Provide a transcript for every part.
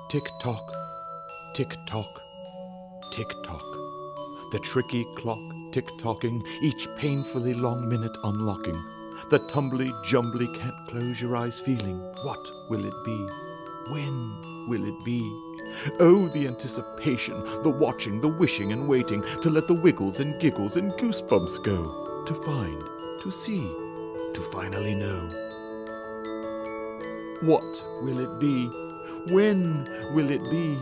Tick-tock, tick-tock, tick-tock. The tricky clock tick-tocking, each painfully long minute unlocking. The tumbly-jumbly can't close your eyes feeling. What will it be? When will it be? Oh, the anticipation, the watching, the wishing and waiting to let the wiggles and giggles and goosebumps go. To find, to see, to finally know. What will it be? When will it be?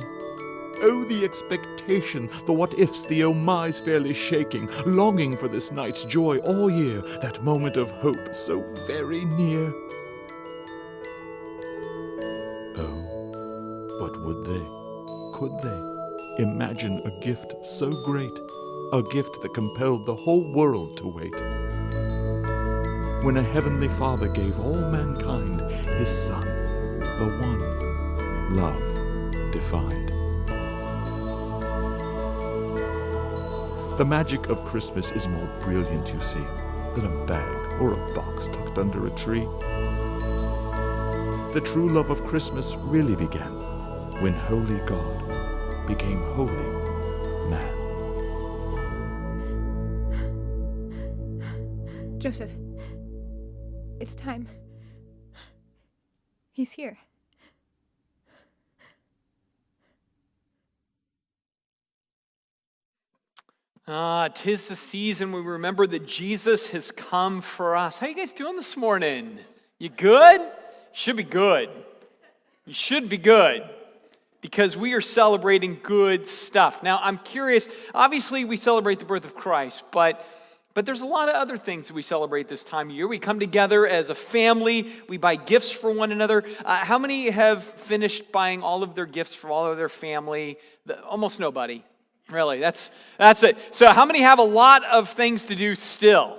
Oh, the expectation, the what-ifs, the oh-my's fairly shaking, longing for this night's joy all year, that moment of hope so very near. Oh, but would they, could they, imagine a gift so great, a gift that compelled the whole world to wait? When a heavenly Father gave all mankind his Son, the one love defined. The magic of Christmas is more brilliant, you see, than a bag or a box tucked under a tree. The true love of Christmas really began when holy God became holy man. Joseph, it's time. He's here. Tis the season we remember that Jesus has come for us. How you guys doing this morning? You good? Should be good. You should be good because we are celebrating good stuff. Now, I'm curious. Obviously, we celebrate the birth of Christ, but there's a lot of other things that we celebrate this time of year. We come together as a family. We buy gifts for one another. How many have finished buying all of their gifts for all of their family? Almost nobody. Really, that's it. So how many have a lot of things to do still?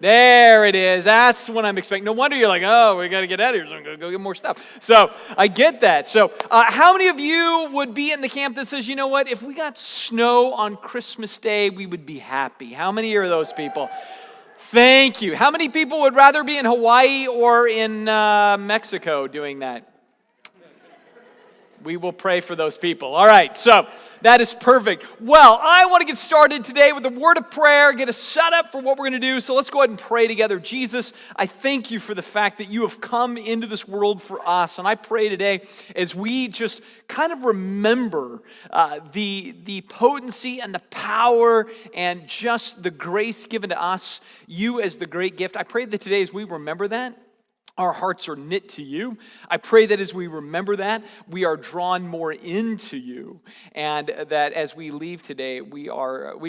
There it is. That's what I'm expecting. No wonder you're like, oh, we got to get out of here, so I'm going to go get more stuff. So I get that. So how many of you would be in the camp that says, you know what, if we got snow on Christmas Day, we would be happy? How many are those people? Thank you. How many people would rather be in Hawaii or in Mexico doing that? We will pray for those people. All right, so that is perfect. Well, I want to get started today with a word of prayer, get us set up for what we're going to do. So let's go ahead and pray together. Jesus, I thank you for the fact that you have come into this world for us. And I pray today as we just kind of remember the potency and the power and just the grace given to us, you as the great gift. I pray that today as we remember that, our hearts are knit to you. I pray that as we remember that, we are drawn more into you, and that as we leave today, we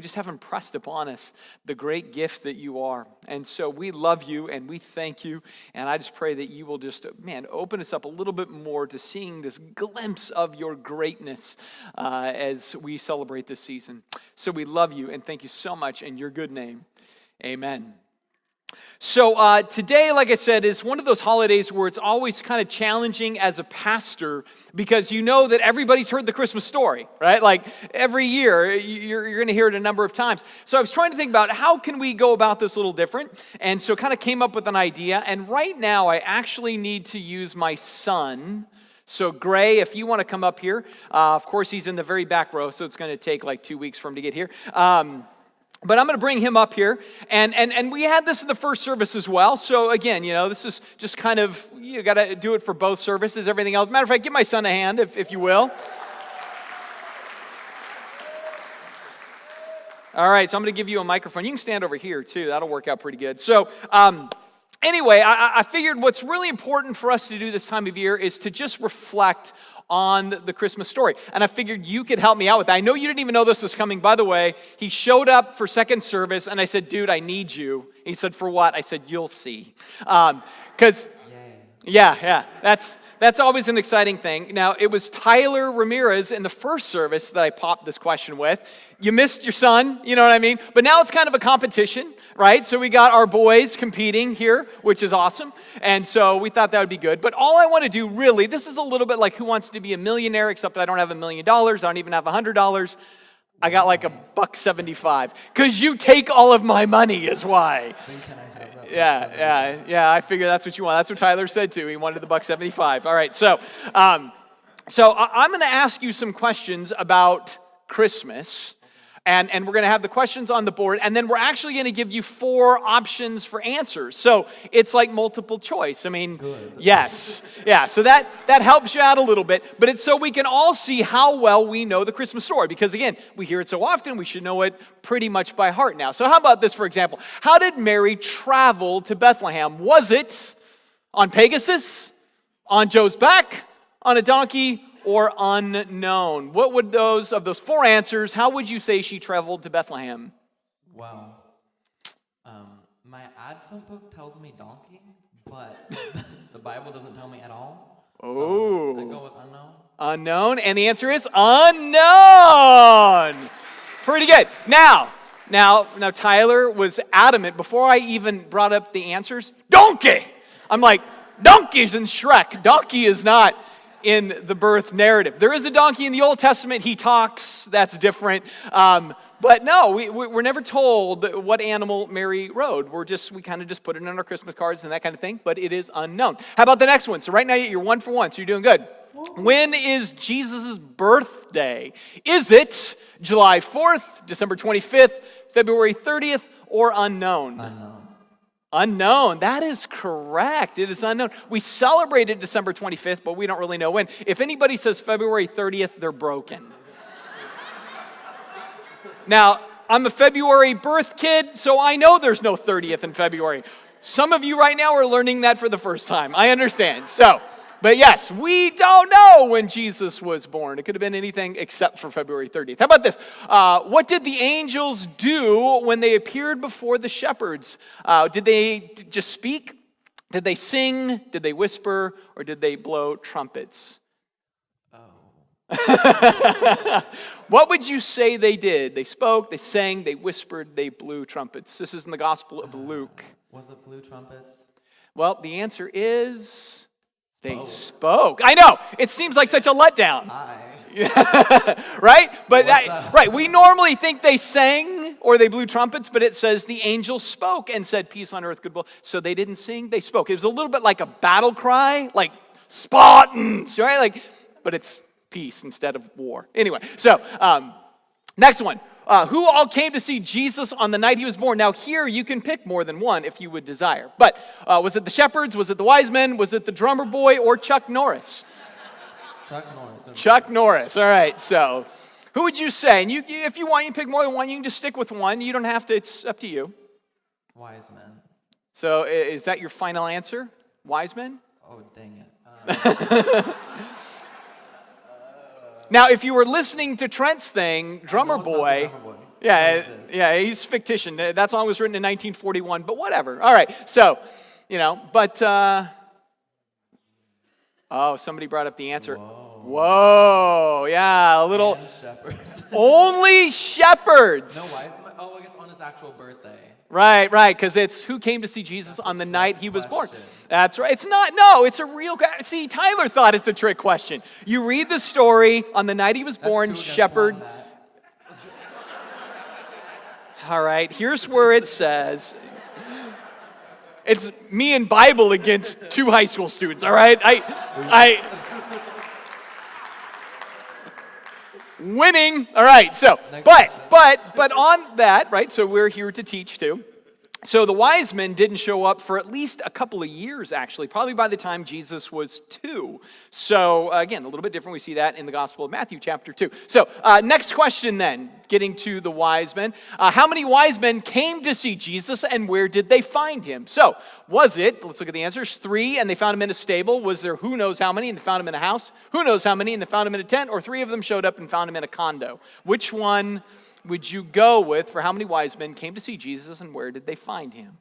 just have impressed upon us the great gift that you are. And so we love you and we thank you, and I just pray that you will just, open us up a little bit more to seeing this glimpse of your greatness as we celebrate this season. So we love you and thank you so much in your good name. Amen. So today, like I said, is one of those holidays where it's always kind of challenging as a pastor because you know that everybody's heard the Christmas story, right? Like every year, you're going to hear it a number of times. So I was trying to think about how can we go about this a little different, and so kind of came up with an idea. And right now, I actually need to use my son. So Gray, if you want to come up here, of course he's in the very back row, so it's going to take like 2 weeks for him to get here. But I'm going to bring him up here, and we had this in the first service as well. So again, this is just kind of, you got to do it for both services, everything else. Matter of fact, give my son a hand, if you will. All right, so I'm going to give you a microphone. You can stand over here, too. That'll work out pretty good. So anyway, I figured what's really important for us to do this time of year is to just reflect on the Christmas story. And I figured you could help me out with that. I know you didn't even know this was coming. By the way, he showed up for second service, and I said, dude, I need you. He said, for what? I said, you'll see. Because, yeah, that's always an exciting thing. Now, it was Tyler Ramirez in the first service that I popped this question with. You missed your son, you know what I mean? But now it's kind of a competition, right? So we got our boys competing here, which is awesome. And so we thought that would be good. But all I want to do really, this is a little bit like Who Wants to Be a Millionaire, except I don't have $1 million. I don't even have $100. I got like $1.75. Because you take all of my money is why. Yeah, I figure that's what you want. That's what Tyler said too. He wanted the $1.75. All right, so So I'm going to ask you some questions about Christmas, and we're going to have the questions on the board, and then we're actually going to give you 4 options for answers. So it's like multiple choice. I mean, yes. Yeah, so that helps you out a little bit, but it's so we can all see how well we know the Christmas story, because again, we hear it so often, we should know it pretty much by heart now. So how about this, for example? How did Mary travel to Bethlehem? Was it on Pegasus, on Joe's back, on a donkey, or unknown? What would of those 4 answers, how would you say she traveled to Bethlehem? Wow. My Advent book tells me donkey, but the Bible doesn't tell me at all. Oh. So I go with unknown. Unknown, and the answer is unknown. Pretty good. Now Tyler was adamant before I even brought up the answers. Donkey! I'm like, donkey's in Shrek. Donkey is not in the birth narrative. There is a donkey in the Old Testament. He talks. That's different. But no, we're never told what animal Mary rode. We kind of just put it on our Christmas cards and that kind of thing, but it is unknown. How about the next one? So right now you're 1 for 1, so you're doing good. When is Jesus' birthday? Is it July 4th, December 25th, February 30th, or unknown? Unknown. Unknown. That is correct. It is unknown. We celebrated December 25th, but we don't really know when. If anybody says February 30th, they're broken. Now, I'm a February birth kid, so I know there's no 30th in February. Some of you right now are learning that for the first time. I understand. But yes, we don't know when Jesus was born. It could have been anything except for February 30th. How about this? What did the angels do when they appeared before the shepherds? Did they just speak? Did they sing? Did they whisper? Or did they blow trumpets? What would you say they did? They spoke, they sang, they whispered, they blew trumpets. This is in the Gospel of Luke. Was it blue trumpets? Well, the answer is they spoke. I know. It seems like such a letdown. Right? But right, we normally think they sang or they blew trumpets, but it says the angel spoke and said, peace on earth, goodwill. So they didn't sing, they spoke. It was a little bit like a battle cry, like Spartans, right? But it's peace instead of war. Anyway, so next one. Who all came to see Jesus on the night he was born? Now here you can pick more than one if you would desire. But was it the shepherds? Was it the wise men? Was it the drummer boy or Chuck Norris? Chuck Norris. Chuck Norris. All right. So who would you say? And if you want, you can pick more than one. You can just stick with one. You don't have to. It's up to you. Wise men. So is that your final answer? Wise men? Oh, dang it. Now, if you were listening to Trent's thing, Drummer Boy, yeah, he's fictician. That song was written in 1941, but whatever. All right, so, somebody brought up the answer. Whoa, yeah, a little. And shepherds. Only shepherds. No wise men? Oh, I guess on his actual birthday. Right, because it's who came to see Jesus on the night he was born. Question. That's right. It's a real, see, Tyler thought it's a trick question. You read the story, on the night he was born, shepherd. All right, here's where it says, it's me and Bible against 2 high school students, all right? Winning. All right, so, but on that, right, so we're here to teach too. So the wise men didn't show up for at least a couple of years, actually, probably by the time Jesus was 2. So again, a little bit different. We see that in the Gospel of Matthew, chapter 2. So next question then, getting to the wise men. How many wise men came to see Jesus and where did they find him? So was it, let's look at the answers, 3 and they found him in a stable? Was there who knows how many and they found him in a house? Who knows how many and they found him in a tent? Or 3 of them showed up and found him in a condo? Which one would you go with for how many wise men came to see Jesus and where did they find him?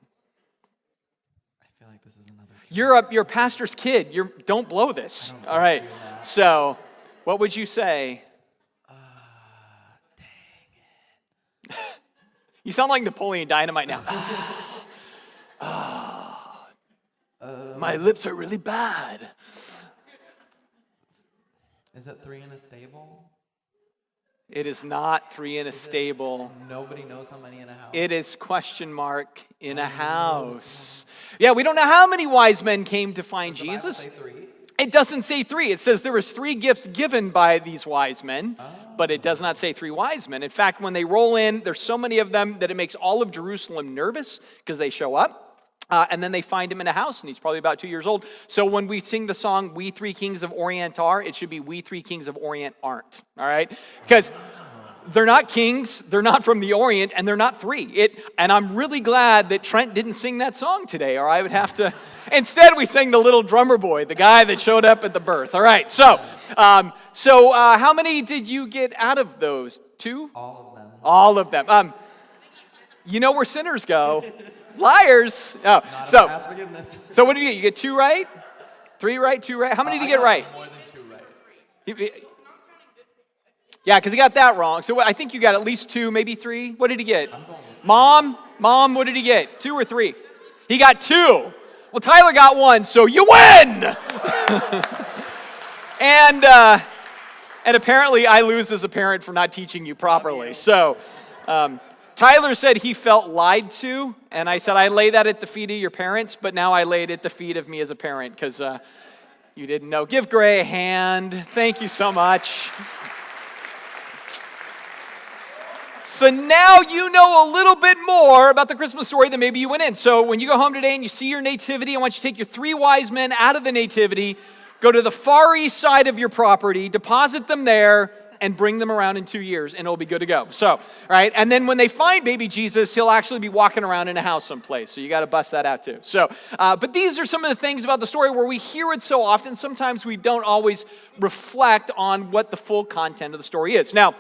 I feel like this is another. You're a pastor's kid. Don't blow this. All right. So, what would you say? Dang it. You sound like Napoleon Dynamite now. My lips are really bad. Is it 3 in a stable? It is not 3 in a stable. Nobody knows how many in a house. It is in a house. Yeah, we don't know how many wise men came to find Does the Bible Jesus. say 3? It doesn't say 3. It says there was 3 gifts given by these wise men, but it does not say 3 wise men. In fact, when they roll in, there's so many of them that it makes all of Jerusalem nervous because they show up. And then they find him in a house, and he's probably about 2 years old. So when we sing the song, We Three Kings of Orient Are, it should be We Three Kings of Orient Aren't, all right? Because they're not kings, they're not from the Orient, and they're not 3. And I'm really glad that Trent didn't sing that song today, or I would have to. Instead, we sang the little drummer boy, the guy that showed up at the birth. All right, so how many did you get out of those? 2? All of them. All of them. You know where sinners go. Liars. Oh, Not so ask forgiveness. so what did you get? You get 2 right? 3 right? 2 right? How many did you get right? More than 2 right. Yeah, because he got that wrong. So I think you got at least 2, maybe 3. What did he get? I'm going with Mom, what did he get? 2 or 3? He got 2. Well, Tyler got 1, so you win! and apparently I lose as a parent for not teaching you properly. So Tyler said he felt lied to, and I said I lay that at the feet of your parents, but now I lay it at the feet of me as a parent because you didn't know. Give Gray a hand. Thank you so much. So now you know a little bit more about the Christmas story than maybe you went in. So when you go home today and you see your nativity, I want you to take your 3 wise men out of the nativity, go to the far east side of your property, deposit them there, and bring them around in 2 years, and it'll be good to go. So, right? And then when they find baby Jesus, he'll actually be walking around in a house someplace. So you got to bust that out too. So, but these are some of the things about the story where we hear it so often, sometimes we don't always reflect on what the full content of the story is. Now,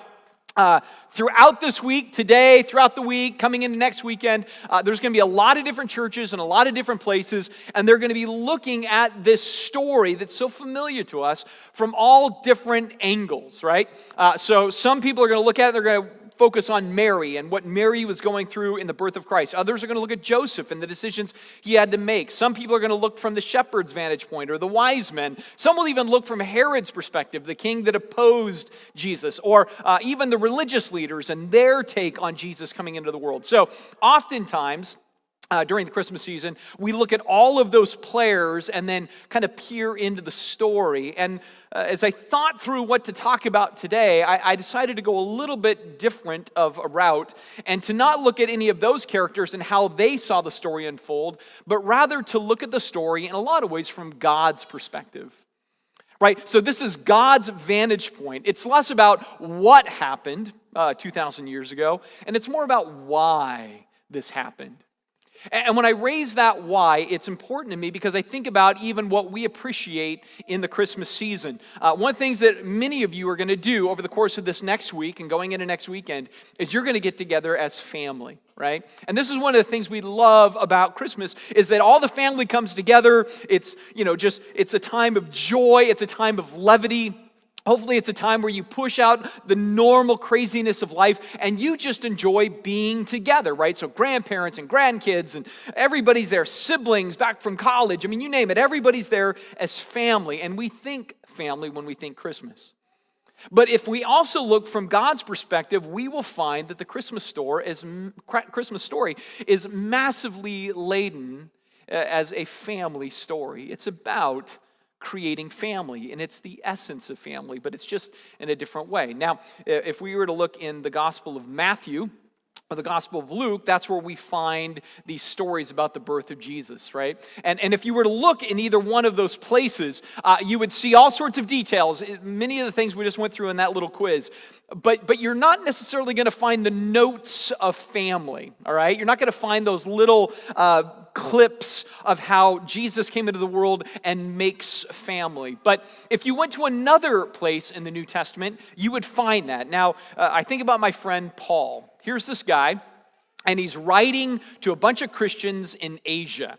throughout this week, today, throughout the week, coming into next weekend, there's going to be a lot of different churches and a lot of different places, and they're going to be looking at this story that's so familiar to us from all different angles, right? So some people are going to look at it, they're going to focus on Mary and what Mary was going through in the birth of Christ. Others are going to look at Joseph and the decisions he had to make. Some people are going to look from the shepherd's vantage point or the wise men. Some will even look from Herod's perspective, the king that opposed Jesus, or even the religious leaders and their take on Jesus coming into the world. So oftentimes, during the Christmas season, we look at all of those players and then kind of peer into the story. And as I thought through what to talk about today, I decided to go a little bit different of a route and to not look at any of those characters and how they saw the story unfold, but rather to look at the story in a lot of ways from God's perspective. Right? So this is God's vantage point. It's less about what happened 2,000 years ago, and it's more about why this happened. And when I raise that why, it's important to me because I think about even what we appreciate in the Christmas season. One of the things that many of you are going to do over the course of this next week and going into next weekend is you're going to get together as family, right? And this is one of the things we love about Christmas is that all the family comes together. It's, it's a time of joy. It's a time of levity. Hopefully it's a time where you push out the normal craziness of life and you just enjoy being together, right? So grandparents and grandkids and everybody's there, siblings back from college. I mean, you name it, everybody's there as family. And we think family when we think Christmas. But if we also look from God's perspective, we will find that the Christmas story is massively laden as a family story. It's about creating family, and it's the essence of family, but it's just in a different way. Now, if we were to look in the Gospel of Matthew or the Gospel of Luke, that's where we find these stories about the birth of Jesus, right? And if you were to look in either one of those places, you would see all sorts of details, many of the things we just went through in that little quiz, but you're not necessarily going to find the notes of family, all right? You're not going to find those little clips of how Jesus came into the world and makes family. But if you went to another place in the New Testament, you would find that. Now, I think about my friend Paul. Here's this guy, and he's writing to a bunch of Christians in Asia.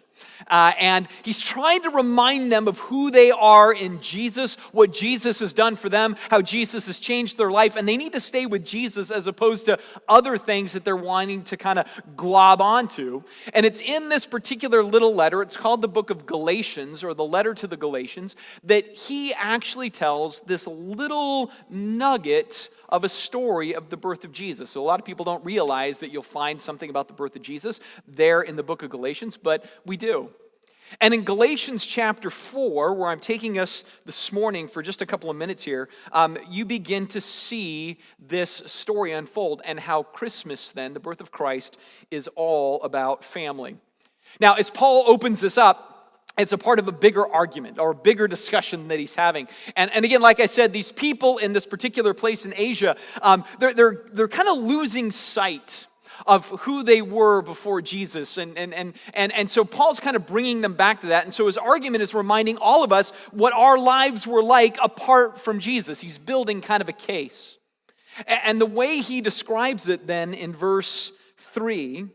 And he's trying to remind them of who they are in Jesus, what Jesus has done for them, how Jesus has changed their life, and they need to stay with Jesus as opposed to other things that they're wanting to kind of glob onto. And it's in this particular little letter, it's called the book of Galatians, or the letter to the Galatians, that he actually tells this little nugget of a story of the birth of Jesus. So a lot of people don't realize that you'll find something about the birth of Jesus there in the book of Galatians, but we do. And in Galatians chapter 4, where I'm taking us this morning for just a couple of minutes here, you begin to see this story unfold and how Christmas then, the birth of Christ, is all about family. Now, as Paul opens this up, it's a part of a bigger argument or a bigger discussion that he's having. And again, like I said, these people in this particular place in Asia, they're kind of losing sight of who they were before Jesus. And so Paul's kind of bringing them back to that. And so his argument is reminding all of us what our lives were like apart from Jesus. He's building kind of a case. And the way he describes it then in verse 3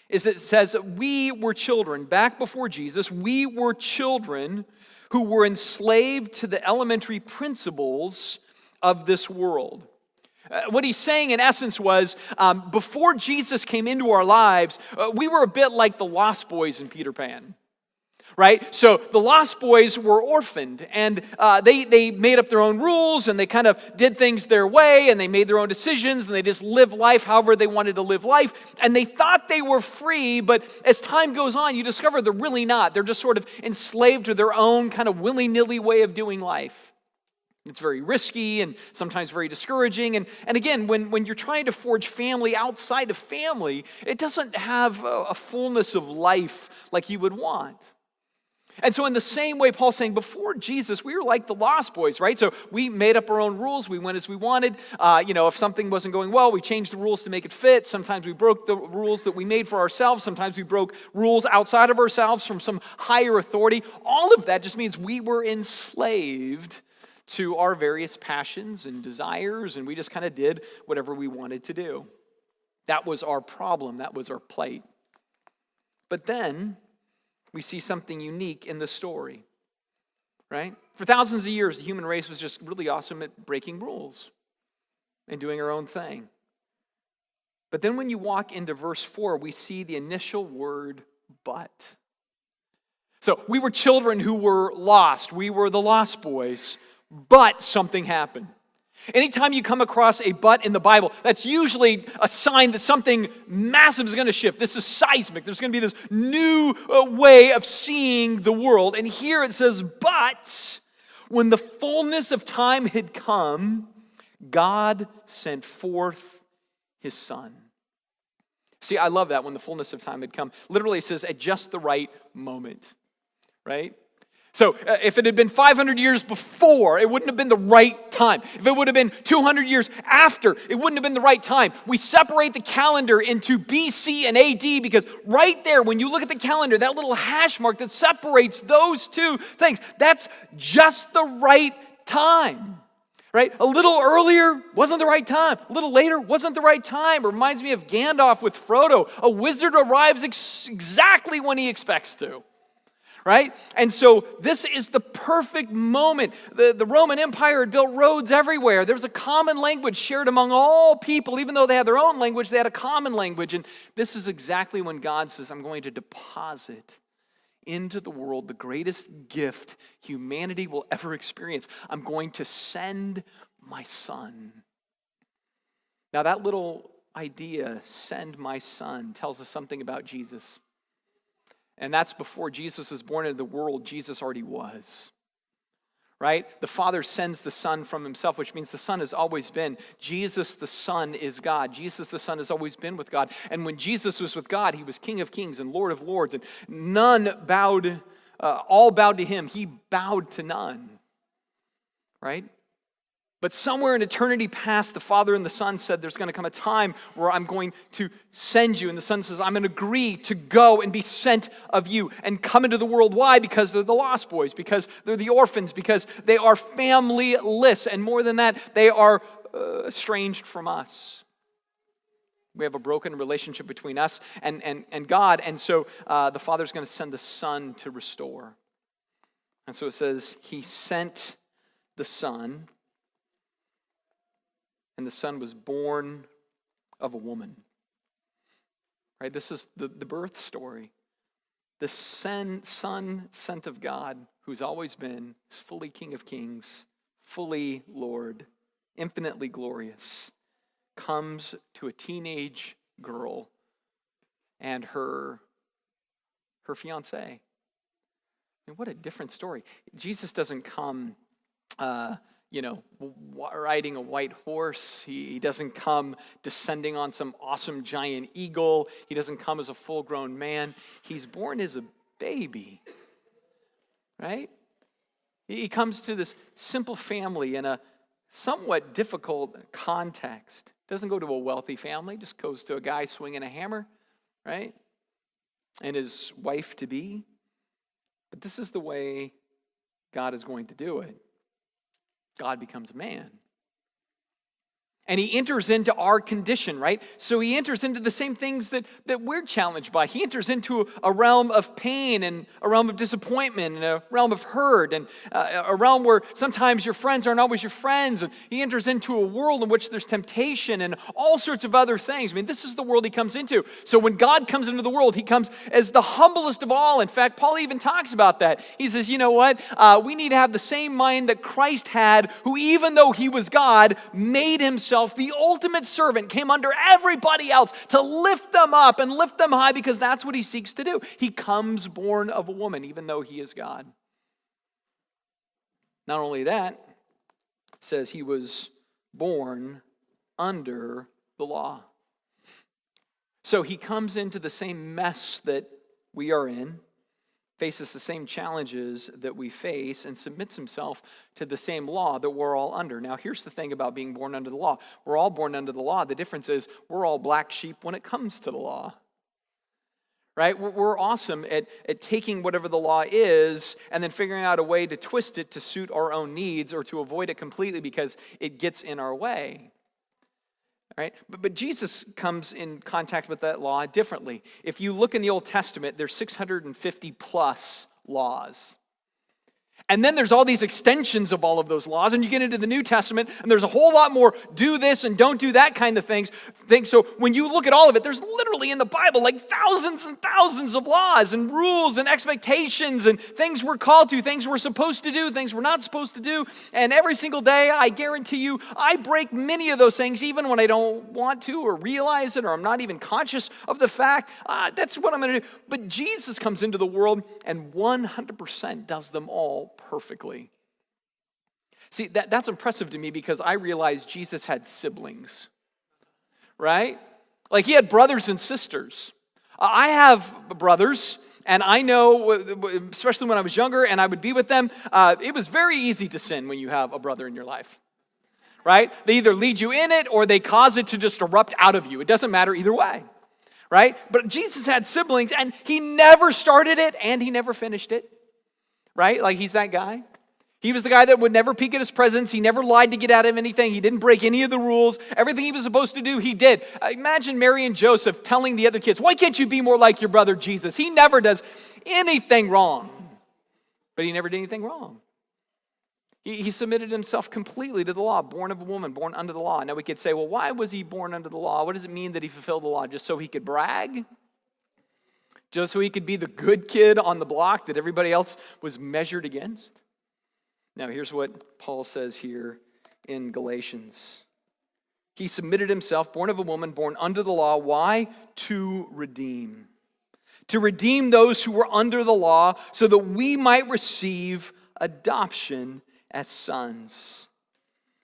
is that it says, we were children, back before Jesus, we were children who were enslaved to the elementary principles of this world. What he's saying in essence was, before Jesus came into our lives, we were a bit like the Lost Boys in Peter Pan, right? So the Lost Boys were orphaned, and they made up their own rules, and they kind of did things their way, and they made their own decisions, and they just lived life however they wanted to live life, and they thought they were free, but as time goes on, you discover they're really not. They're just sort of enslaved to their own kind of willy-nilly way of doing life. It's very risky and sometimes very discouraging. And again, when you're trying to forge family outside of family, it doesn't have a fullness of life like you would want. And so in the same way, Paul's saying, before Jesus, we were like the Lost Boys, right? So we made up our own rules. We went as we wanted. If something wasn't going well, we changed the rules to make it fit. Sometimes we broke the rules that we made for ourselves. Sometimes we broke rules outside of ourselves from some higher authority. All of that just means we were enslaved to our various passions and desires, and we just kind of did whatever we wanted to do. That was our problem. That was our plight. But then we see something unique in the story, right? For thousands of years, the human race was just really awesome at breaking rules and doing our own thing. But then when you walk into verse 4, we see the initial word, but. So we were children who were lost. We were the Lost Boys. But something happened. Anytime you come across a but in the Bible, that's usually a sign that something massive is going to shift. This is seismic. There's going to be this new way of seeing the world. And here it says, but when the fullness of time had come, God sent forth his Son. See, I love that, when the fullness of time had come. Literally it says at just the right moment, right? So if it had been 500 years before, it wouldn't have been the right time. If it would have been 200 years after, it wouldn't have been the right time. We separate the calendar into BC and AD because right there, when you look at the calendar, that little hash mark that separates those two things, that's just the right time. Right? A little earlier wasn't the right time. A little later wasn't the right time. It reminds me of Gandalf with Frodo. A wizard arrives exactly when he expects to. Right? And so this is the perfect moment. The Roman Empire had built roads everywhere. There was a common language shared among all people. Even though they had their own language, they had a common language. And this is exactly when God says, I'm going to deposit into the world the greatest gift humanity will ever experience. I'm going to send my Son. Now that little idea, send my Son, tells us something about Jesus. And that's before Jesus was born into the world, Jesus already was. Right? The Father sends the Son from himself, which means the Son has always been. Jesus the Son is God. Jesus the Son has always been with God. And when Jesus was with God, he was King of Kings and Lord of Lords. And all bowed to him. He bowed to none. Right? But somewhere in eternity past, the Father and the Son said, there's going to come a time where I'm going to send you. And the Son says, I'm going to agree to go and be sent of you and come into the world. Why? Because they're the Lost Boys, because they're the orphans, because they are familyless. And more than that, they are estranged from us. We have a broken relationship between us and God. And so the Father's going to send the Son to restore. And so it says, he sent the Son. And the Son was born of a woman. Right? This is the birth story. The Son sent of God, who's always been, is fully King of Kings, fully Lord, infinitely glorious, comes to a teenage girl and her fiancé. I mean, what a different story. Jesus doesn't come, riding a white horse. He doesn't come descending on some awesome giant eagle. He doesn't come as a full-grown man. He's born as a baby, right? He comes to this simple family in a somewhat difficult context. Doesn't go to a wealthy family, just goes to a guy swinging a hammer, right? And his wife-to-be. But this is the way God is going to do it. God becomes a man. And he enters into our condition, right? So he enters into the same things that we're challenged by. He enters into a realm of pain and a realm of disappointment and a realm of hurt and a realm where sometimes your friends aren't always your friends. And he enters into a world in which there's temptation and all sorts of other things. I mean, this is the world he comes into. So when God comes into the world, he comes as the humblest of all. In fact, Paul even talks about that. He says, you know what? We need to have the same mind that Christ had, who even though he was God, made himself the ultimate servant, came under everybody else to lift them up and lift them high, because that's what he seeks to do. He comes born of a woman, even though he is God. Not only that, it says he was born under the law. So he comes into the same mess that we are in, faces the same challenges that we face, and submits himself to the same law that we're all under. Now, here's the thing about being born under the law. We're all born under the law. The difference is we're all black sheep when it comes to the law. Right? We're awesome at taking whatever the law is and then figuring out a way to twist it to suit our own needs or to avoid it completely because it gets in our way. Right? But Jesus comes in contact with that law differently. If you look in the Old Testament, there's 650 plus laws. And then there's all these extensions of all of those laws, and you get into the New Testament, and there's a whole lot more do this and don't do that kind of things. So when you look at all of it, there's literally in the Bible like thousands and thousands of laws and rules and expectations and things we're called to, things we're supposed to do, things we're not supposed to do. And every single day, I guarantee you, I break many of those things even when I don't want to or realize it, or I'm not even conscious of the fact. That's what I'm going to do. But Jesus comes into the world and 100% does them all perfectly. See, that's impressive to me because I realize Jesus had siblings, right? Like he had brothers and sisters. I have brothers, and I know, especially when I was younger and I would be with them, it was very easy to sin when you have a brother in your life, right? They either lead you in it or they cause it to just erupt out of you. It doesn't matter either way, right? But Jesus had siblings, and he never started it and he never finished it. Right? Like he's that guy. He was the guy that would never peek at his presents. He never lied to get out of anything. He didn't break any of the rules. Everything he was supposed to do, he did. Imagine Mary and Joseph telling the other kids, why can't you be more like your brother Jesus? He never does anything wrong. But he never did anything wrong. He submitted himself completely to the law, born of a woman, born under the law. Now we could say, well, why was he born under the law? What does it mean that he fulfilled the law? Just so he could brag? Just so he could be the good kid on the block that everybody else was measured against? Now, here's what Paul says here in Galatians. He submitted himself, born of a woman, born under the law. Why? To redeem. To redeem those who were under the law so that we might receive adoption as sons.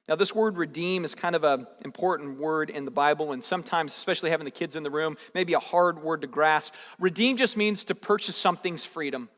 Now, this word redeem is kind of an important word in the Bible, and sometimes, especially having the kids in the room, maybe a hard word to grasp. Redeem just means to purchase something's freedom.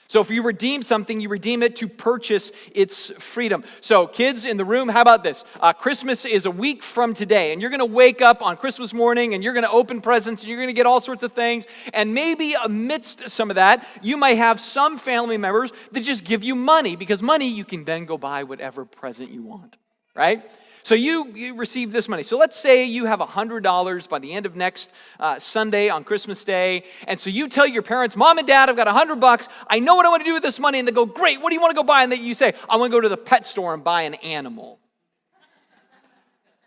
So if you redeem something, you redeem it to purchase its freedom. So kids in the room, how about this? Christmas is a week from today, and you're going to wake up on Christmas morning, and you're going to open presents, and you're going to get all sorts of things. And maybe amidst some of that, you might have some family members that just give you money, because money you can then go buy whatever present you want, right? So you receive this money. So let's say you have $100 by the end of next Sunday on Christmas Day. And so you tell your parents, Mom and Dad, I've got $100. I know what I want to do with this money. And they go, great, what do you want to go buy? And then you say, I want to go to the pet store and buy an animal.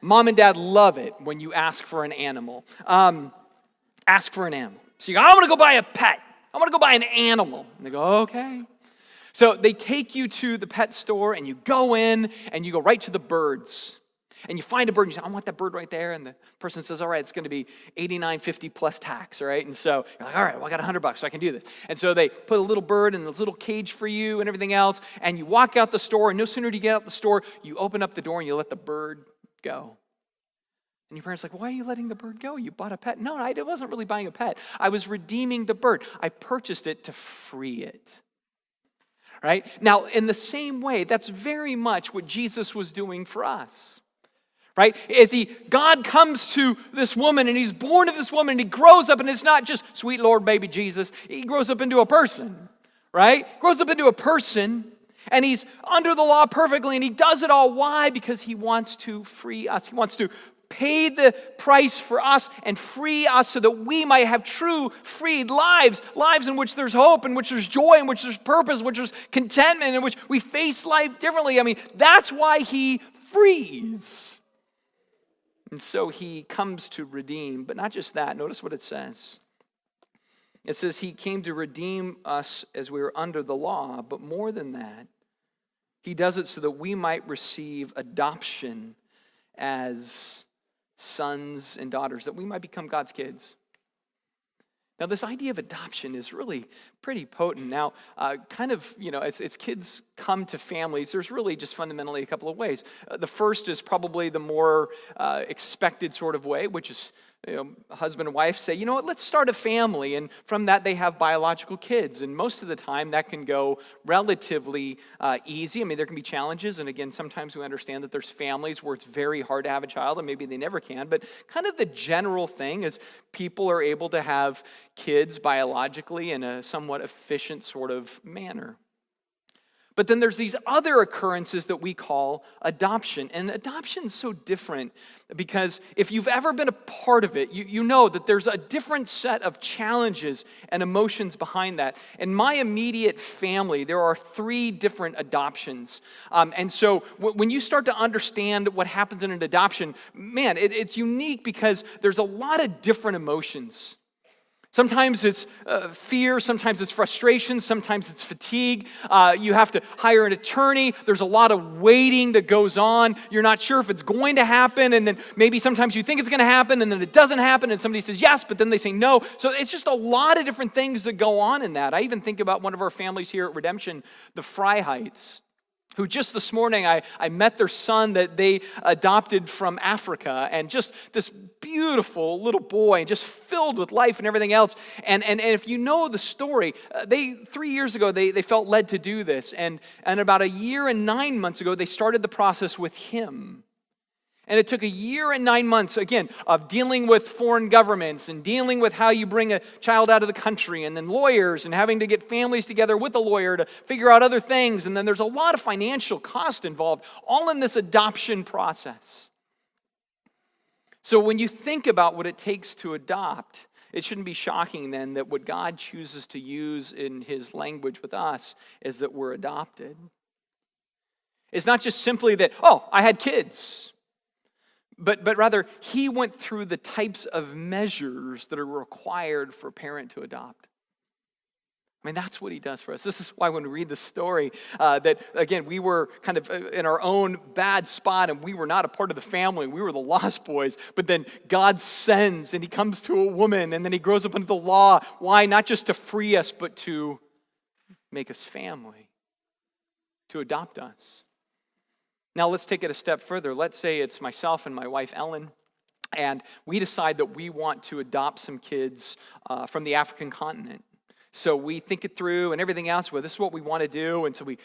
Mom and Dad love it when you ask for an animal. Ask for an animal. So you go, I want to go buy a pet. I want to go buy an animal. And they go, okay. So they take you to the pet store and you go in and you go right to the birds. And you find a bird and you say, I want that bird right there. And the person says, all right, it's going to be $89.50 plus tax, all right? And so you're like, all right, well, I got $100, so I can do this. And so they put a little bird in this little cage for you and everything else. And you walk out the store, and no sooner do you get out the store, you open up the door and you let the bird go. And your parents are like, why are you letting the bird go? You bought a pet. No, I wasn't really buying a pet. I was redeeming the bird. I purchased it to free it. Right? Now, in the same way, that's very much what Jesus was doing for us. Right? God comes to this woman, and he's born of this woman, and he grows up, and it's not just sweet Lord baby Jesus. He grows up into a person, right? Grows up into a person, and he's under the law perfectly, and he does it all. Why? Because he wants to free us. He wants to pay the price for us and free us so that we might have true freed lives in which there's hope, in which there's joy, in which there's purpose, in which there's contentment, in which we face life differently. I mean, that's why he frees. And so he comes to redeem, but not just that. Notice what it says. It says he came to redeem us as we were under the law, but more than that, he does it so that we might receive adoption as sons and daughters, that we might become God's kids. Now, this idea of adoption is really pretty potent. Now, as kids come to families, there's really just fundamentally a couple of ways. The first is probably the more expected sort of way, which is, husband and wife say, you know what, let's start a family. And from that, they have biological kids. And most of the time, that can go relatively easy. I mean, there can be challenges. And again, sometimes we understand that there's families where it's very hard to have a child, and maybe they never can. But kind of the general thing is people are able to have kids biologically in a somewhat efficient sort of manner. But then there's these other occurrences that we call adoption. And adoption is so different because if you've ever been a part of it, you know that there's a different set of challenges and emotions behind that. In my immediate family, there are 3 different adoptions. And so when you start to understand what happens in an adoption, man, it's unique because there's a lot of different emotions. Sometimes it's fear, sometimes it's frustration, sometimes it's fatigue. You have to hire an attorney. There's a lot of waiting that goes on. You're not sure if it's going to happen, and then maybe sometimes you think it's going to happen, and then it doesn't happen, and somebody says yes, but then they say no. So it's just a lot of different things that go on in that. I even think about one of our families here at Redemption, the Freiheits, who just this morning I met their son that they adopted from Africa, and just this beautiful little boy, and just filled with life and everything else. And if you know the story, 3 years ago they felt led to do this, and about 1 year and 9 months ago they started the process with him. And it took 1 year and 9 months, again, of dealing with foreign governments and dealing with how you bring a child out of the country, and then lawyers and having to get families together with a lawyer to figure out other things. And then there's a lot of financial cost involved, all in this adoption process. So when you think about what it takes to adopt, it shouldn't be shocking then that what God chooses to use in his language with us is that we're adopted. It's not just simply that, oh, I had kids. But rather, he went through the types of measures that are required for a parent to adopt. I mean, that's what he does for us. This is why when we read the story, that, again, we were kind of in our own bad spot, and we were not a part of the family. We were the lost boys. But then God sends, and he comes to a woman, and then he grows up under the law. Why? Not just to free us, but to make us family, to adopt us. Now let's take it a step further. Let's say it's myself and my wife Ellen, and we decide that we want to adopt some kids from the African continent. So we think it through and everything else. Well, this is what we want to do, and so we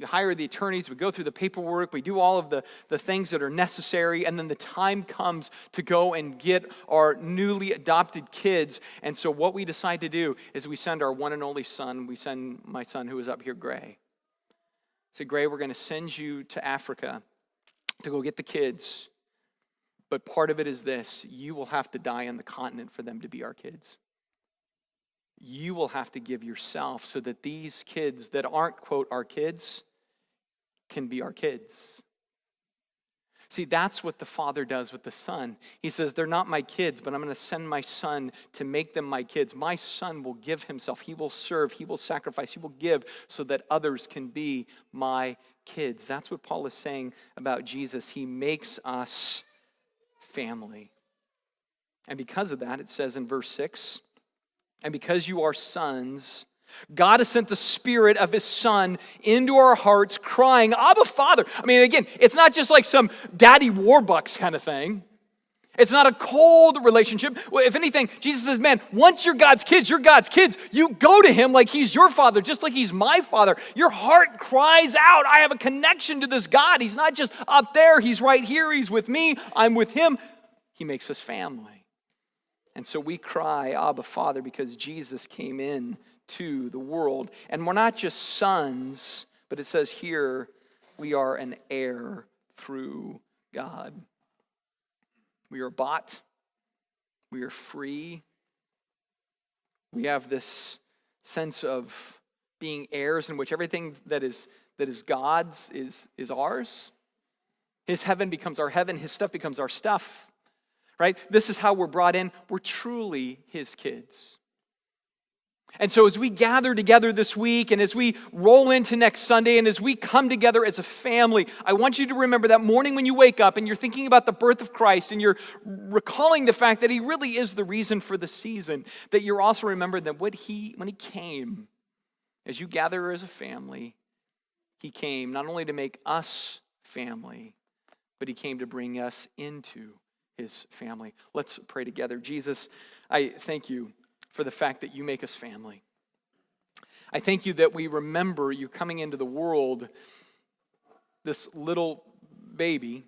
hire the attorneys, we go through the paperwork, we do all of the things that are necessary, and then the time comes to go and get our newly adopted kids. And so what we decide to do is we send our one and only son, we send my son who is up here, Gray. Say, Gray, we're going to send you to Africa to go get the kids. But part of it is this: you will have to die on the continent for them to be our kids. You will have to give yourself so that these kids that aren't, quote, our kids, can be our kids. See, that's what the Father does with the Son. He says, they're not my kids, but I'm going to send my Son to make them my kids. My Son will give himself. He will serve. He will sacrifice. He will give so that others can be my kids. That's what Paul is saying about Jesus. He makes us family. And because of that, it says in verse 6, and because you are sons, God has sent the Spirit of His Son into our hearts, crying, Abba, Father. I mean, again, it's not just like some daddy warbucks kind of thing. It's not a cold relationship. Well, if anything, Jesus says, man, once you're God's kids, you go to Him like He's your Father, just like He's my Father. Your heart cries out, I have a connection to this God. He's not just up there. He's right here. He's with me. I'm with Him. He makes us family. And so we cry, Abba, Father, because Jesus came in to the world. And we're not just sons, but it says here, we are an heir through God. We are bought. We are free. We have this sense of being heirs in which everything that is God's is ours. His heaven becomes our heaven. His stuff becomes our stuff. Right? This is how we're brought in. We're truly His kids. And so as we gather together this week and as we roll into next Sunday and as we come together as a family, I want you to remember that morning when you wake up and you're thinking about the birth of Christ and you're recalling the fact that He really is the reason for the season, that you're also remembering that when He came, as you gather as a family, He came not only to make us family, but He came to bring us into His family. Let's pray together. Jesus, I thank You for the fact that You make us family. I thank You that we remember You coming into the world, this little baby,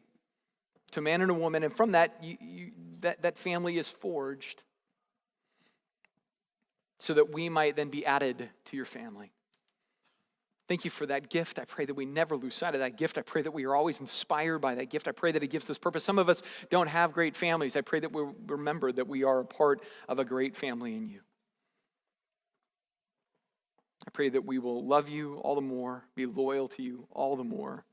to a man and a woman, and from that, that family is forged so that we might then be added to Your family. Thank You for that gift. I pray that we never lose sight of that gift. I pray that we are always inspired by that gift. I pray that it gives us purpose. Some of us don't have great families. I pray that we remember that we are a part of a great family in You. I pray that we will love You all the more, be loyal to You all the more,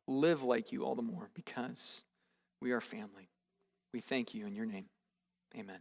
live like You all the more, because we are family. We thank You in Your name. Amen.